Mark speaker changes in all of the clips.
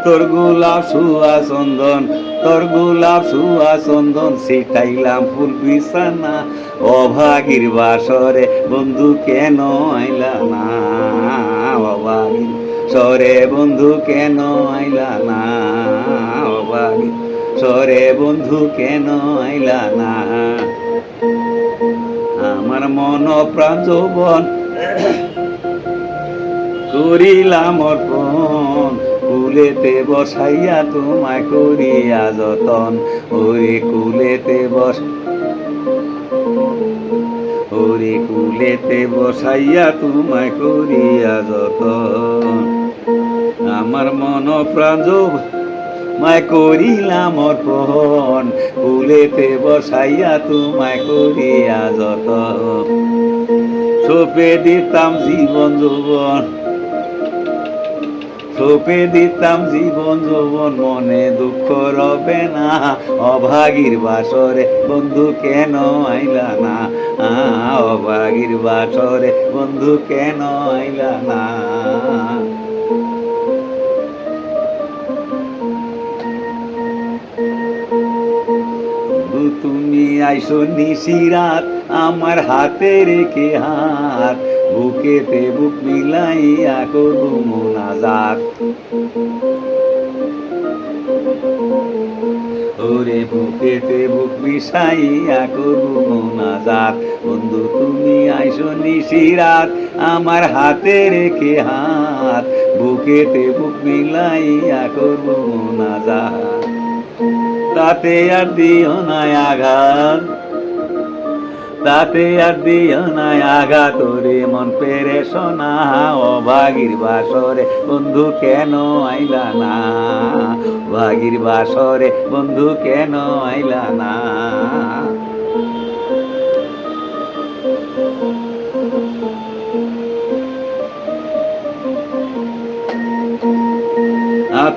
Speaker 1: তোর গোলাপ সুয়া চন্দন, তোর গোলাপ সুয়া চন্দন, ছিটাইলাম ফুল বিছানা। অভাগীর বাসরে বন্ধু কেন আইলা না, অভাগীর সরে বন্ধু কেন আইলা না, অভাগীর সরে বন্ধু কেন আইলা না। আমার মন প্রাণ যৌবন করিলাম অর্পণ, কুলেতে বসাইয়া তোমায় করিয়া যতন। ওরে কুলেতে ওরে কুলেতে বসাইয়া তোমায় করিয়া যতন। আমার মন প্রাণ মায় করিলাম অর্পণ, কুলেতে বসাইয়া তোমায় করিয়া যতন। সোপে দিতাম জীবন যৌবন, সোপে দিতাম জীবন যৌবন, মনে দুঃখ রবে না। অভাগীর বাসরে বন্ধু কেন আইলা না, অভাগীর বাসরে বন্ধু কেন আইলা না। তুমি আইসো নিশিরাত আমার হাতে রেখে হাত, বুকেতে বুক মিলাইয়া করবো মোনাজাত। ওরে বুকেতে বুক মিশাইয়া করবো মোনাজাত। বন্ধু তুমি আইসো নিশিরাত আমার হাতে রেখে হাত, বুকেতে বুক মিলাইয়া করবো মোনাজাত। তাতে আর দিও না আঘাত, তাতে আর দিও না আঘাত, তোরে মন পেরে শোনা। অভাগীর বাসরে বন্ধু কেন আইলা না, অভাগীর বাসরে বন্ধু কেন আইলা না।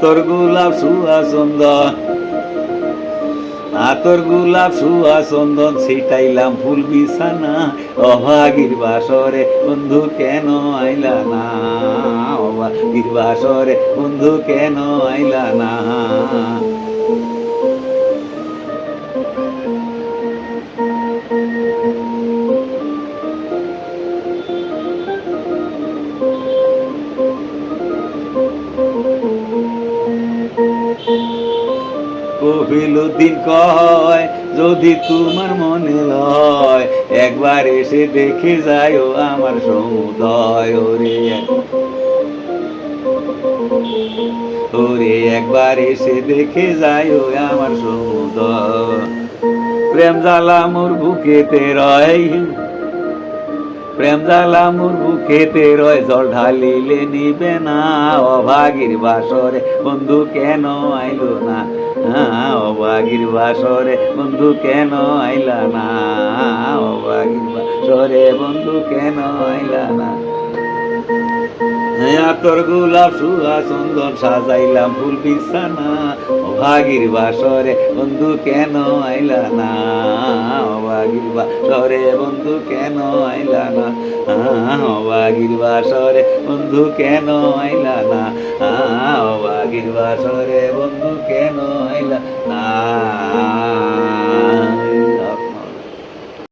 Speaker 1: তোর গোলাপ সুয়া চন্দন, তোর গোলাপ সুয়া চন্দন, ছিটাইলাম ফুল বিছানা। অভাগীর বাসরে বন্ধু কেন আইলা না, অভাগীর বাসরে বন্ধু কেন আইলা না। কহিলুদ্দিন কয় যদি তোমার মনে লয়, একবার এসে দেখে যাইও আমার সমুদয়। ওরে ওরে একবার এসে দেখে যাইও আমার সমুদয়। প্রেম জ্বালা মোর বুকেতে রয়, প্রেম জ্বালা মোর বুকেতে রয়, জল ঢালিলে নিবে না। অভাগীর বাসরে বন্ধু কেন আইলো না, অভাগীর বাসরে বন্ধু কেন আইলা না, অভাগীর বাসরে বন্ধু কেন আইলা না। তোর গোলাপ সুয়া চন্দন, সাজাইলাম ফুল বিছানা। অভাগীর বাসরে বন্ধু কেন আইলা না, অভাগীর বাসরে বন্ধু কেন আইলা না, অভাগীর বাসরে বন্ধু কেন আইলা না, অভাগীর বাসরে বন্ধু কেন আইলা না।